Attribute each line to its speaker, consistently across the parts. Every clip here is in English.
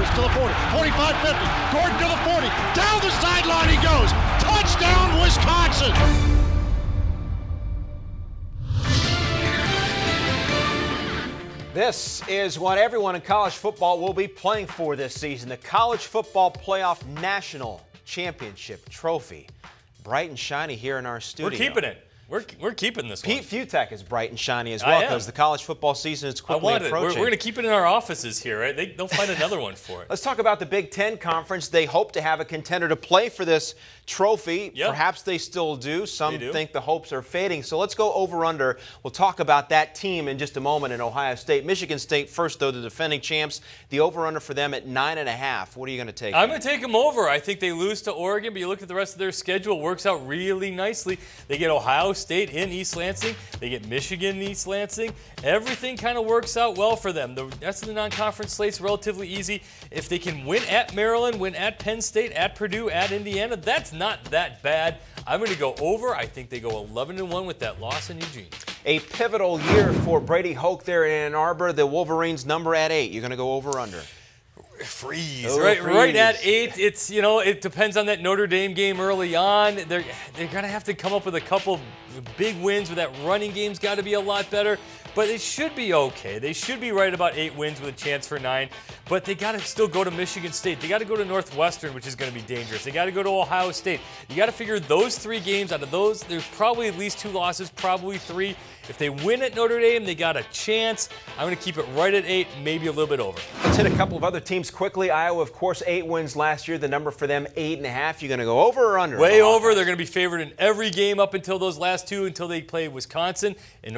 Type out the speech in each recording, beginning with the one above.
Speaker 1: goes to the 40, 45, 50. Gordon to the 40. Down the sideline he goes. Touchdown, Wisconsin.
Speaker 2: This is what everyone in college football will be playing for this season, the College Football Playoff National Championship Trophy. Bright and shiny here in our studio.
Speaker 3: We're keeping it. We're keeping this one.
Speaker 2: Pete Fiutak is bright and shiny as well because the college football season is quickly approaching.
Speaker 3: We're going to keep it in our offices here, right? They'll find another one for it.
Speaker 2: Let's talk about the Big Ten Conference. They hope to have a contender to play for this trophy.
Speaker 3: Yep.
Speaker 2: Perhaps they still do. Some think the hopes are fading. So let's go over-under. We'll talk about that team in just a moment in Ohio State. Michigan State first, though, the defending champs. The over-under for them at 9.5. What are you going to take?
Speaker 3: I'm going to take them over. I think they lose to Oregon, but you look at the rest of their schedule, it works out really nicely. They get Ohio State in East Lansing. They get Michigan in East Lansing. Everything kind of works out well for them. The rest of the non-conference slate's relatively easy. If they can win at Maryland, win at Penn State, at Purdue, at Indiana, that's not that bad. I'm going to go over. I think they go 11-1 with that loss in Eugene.
Speaker 2: A pivotal year for Brady Hoke there in Ann Arbor. The Wolverines number at 8. You're going to go over or under?
Speaker 3: Freeze. Right at 8. It's, you know, it depends on that Notre Dame game early on. They're going to have to come up with a couple big wins, where that running game's got to be a lot better. But it should be okay. They should be right about 8 wins with a chance for 9. But they got to still go to Michigan State. They got to go to Northwestern, which is going to be dangerous. They got to go to Ohio State. You got to figure those 3 games, out of those, there's probably at least 2 losses, probably 3. If they win at Notre Dame, they got a chance. I'm going to keep it right at 8, maybe a little bit over.
Speaker 2: Let's hit a couple of other teams quickly. Iowa, of course, 8 wins last year. The number for them, 8.5. You're going to go over or under?
Speaker 3: Way over. They're going to be favored in every game up until those last 2, until they play Wisconsin and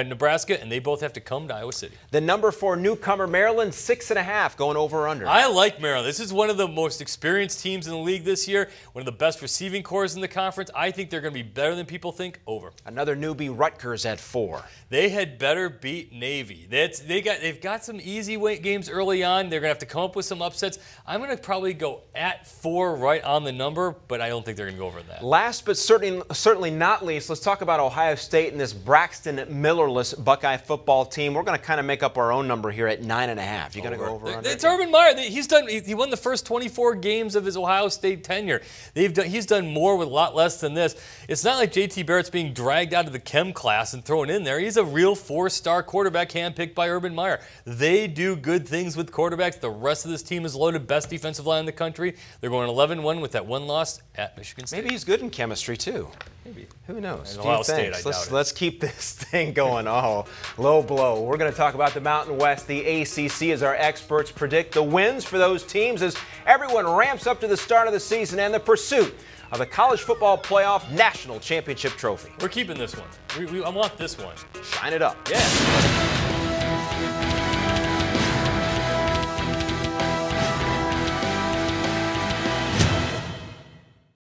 Speaker 3: Nebraska, and they both have to come to Iowa City.
Speaker 2: The number for newcomer Maryland, 6.5. Going over or under?
Speaker 3: I like Maryland. This is one of the most experienced teams in the league this year. One of the best receiving corps in the conference. I think they're going to be better than people think. Over.
Speaker 2: Another newbie, Rutgers at 4.
Speaker 3: They had better beat Navy. They've got some easy games early on. They're going to have to come up with some upsets. I'm going to probably go at 4 right on the number, but I don't think they're going to go over that.
Speaker 2: Last but certainly not least, let's talk about Ohio State and this Braxton Millerless Buckeye football team. We're going to kind of make up our own number here at 9.5. You're going to go over or under?
Speaker 3: It's Urban Meyer. He won the first 24 games of his Ohio State tenure. He's done more with a lot less than this. It's not like J.T. Barrett's being dragged out of the chem class and thrown in there. He's a real 4-star quarterback handpicked by Urban Meyer. They do good things with quarterbacks. The rest of this team is loaded. Best defensive line in the country. They're going 11-1 with that 1 loss at Michigan State.
Speaker 2: Maybe he's good in chemistry, too.
Speaker 3: Maybe.
Speaker 2: Who knows?
Speaker 3: Ohio State, I doubt it.
Speaker 2: Let's keep this thing going. Oh, low blow. We're going to talk about the Mountain West, the ACC, as our experts predict the wins for those teams as everyone ramps up to the start of the season and the pursuit of the College Football Playoff National Championship Trophy.
Speaker 3: We're keeping this one. I want this one.
Speaker 2: Shine it up.
Speaker 3: Yeah.